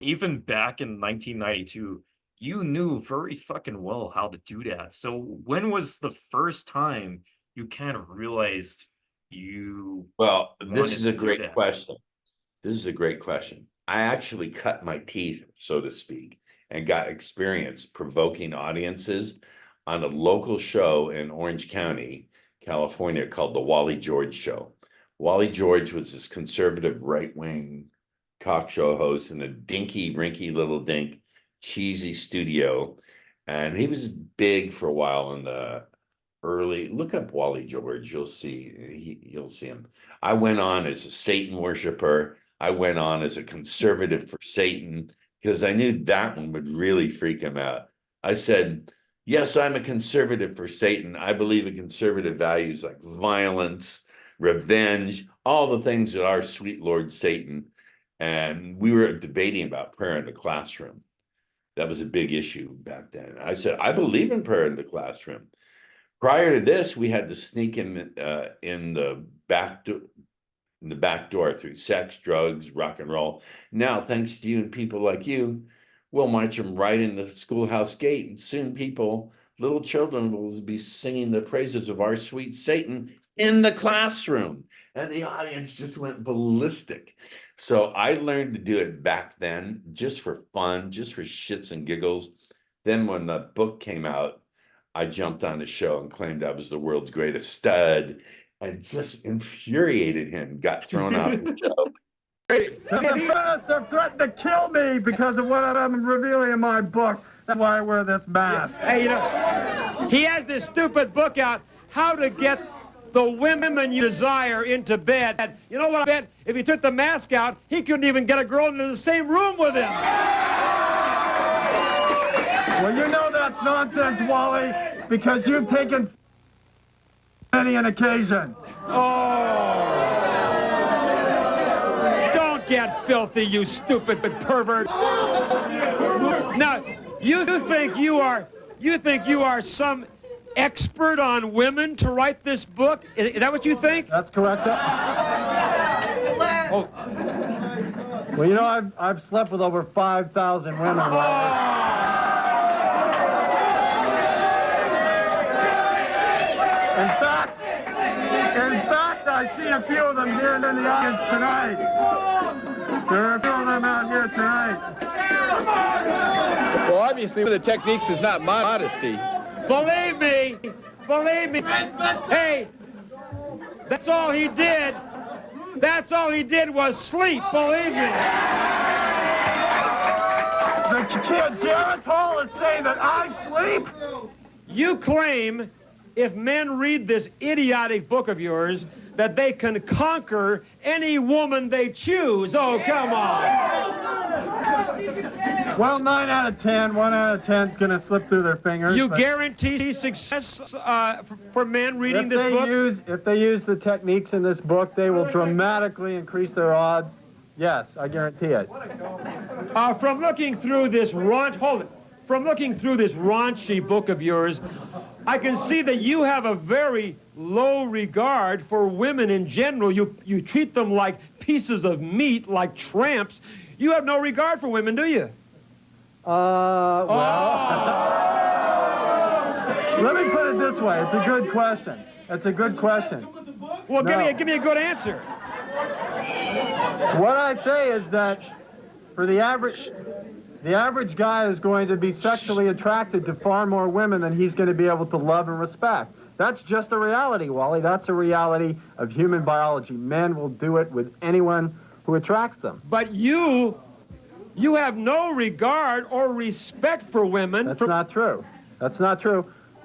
even back in 1992, you knew very fucking well how to do that. So when was the first time you kind of realized you Well, this wanted is a to do great that? question. This is a great question. I actually cut my teeth, so to speak, and got experience provoking audiences on a local show in Orange County, California, called the Wally George Show. Wally George was this conservative right-wing talk show host in a dinky, rinky little dink, cheesy studio. And he was big for a while in the early, look up Wally George, you'll see him. I went on as a Satan worshiper. I went on as a conservative for Satan because I knew that one would really freak him out. I said, yes, I'm a conservative for Satan. I believe in conservative values like violence, revenge, all the things that our sweet Lord Satan. And we were debating about prayer in the classroom. That was a big issue back then. I said, I believe in prayer in the classroom. Prior to this, we had to sneak in the back door through sex, drugs, rock and roll. Now, thanks to you and people like you, we'll march them right in the schoolhouse gate, and soon little children, will be singing the praises of our sweet Satan in the classroom, and the audience just went ballistic. So I learned to do it back then, just for fun, just for shits and giggles. Then when the book came out, I jumped on the show and claimed I was the world's greatest stud and just infuriated him, got thrown off the show. The feminists have threatened to kill me because of what I'm revealing in my book. That's why I wear this mask. Hey, he has this stupid book out, How to Get the Women You Desire into Bed. You know what I bet? If he took the mask out, he couldn't even get a girl into the same room with him. Well, you know that's nonsense, Wally, because you've taken many an occasion. Oh. Don't get filthy, you stupid pervert. Now, you think you are some expert on women to write this book? Is that what you think? That's correct. Oh. Well, you know, I've slept with over 5,000 women, Wally. In fact, I see a few of them here in the audience tonight. There are a few of them out here tonight. Well, obviously, the techniques is not modesty. Believe me. Hey, that's all he did. That's all he did was sleep, believe me. The kid Geritol is saying that I sleep? You claim if men read this idiotic book of yours that they can conquer any woman they choose. Oh, come on. Well, 9 out of 10, 1 out of 10 is going to slip through their fingers. You guarantee success for men reading this book? If they use the techniques in this book, they will dramatically increase their odds. Yes, I guarantee it. From looking through this raunchy book of yours, I can see that you have a very low regard for women in general. You treat them like pieces of meat, like tramps. You have no regard for women, do you? Well... Let me put it this way. It's a good question. Well, give me a good answer. What I say is that for the average guy is going to be sexually attracted to far more women than he's going to be able to love and respect. That's just a reality, Wally. That's a reality of human biology. Men will do it with anyone who attracts them. But you have no regard or respect for women. That's not true.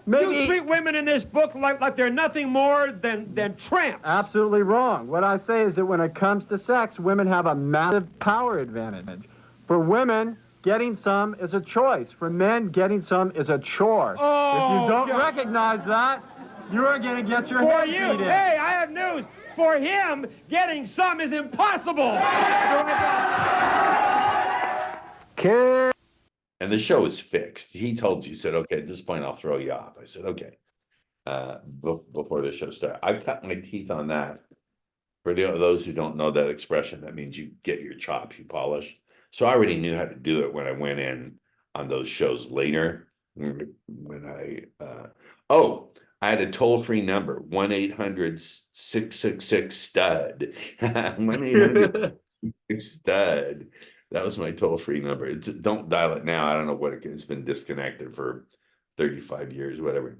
Maybe you treat women in this book like they're nothing more than tramps. Absolutely wrong. What I say is that when it comes to sex, women have a massive power advantage. For women, getting some is a choice. For men, getting some is a chore. Oh, if you don't recognize that, you are going to get your head beat in. Hey, I have news. For him, getting some is impossible. And the show was fixed. He said, okay, at this point, I'll throw you off. I said, okay. Before the show started, I cut my teeth on that. For those who don't know that expression, that means you get your chops, you polish. So I already knew how to do it when I went in on those shows later. When I had a toll-free number, 1-800-666-STUD. 1-800-666-STUD. That was my toll-free number. Don't dial it now. I don't know what it's been disconnected for 35 years, whatever.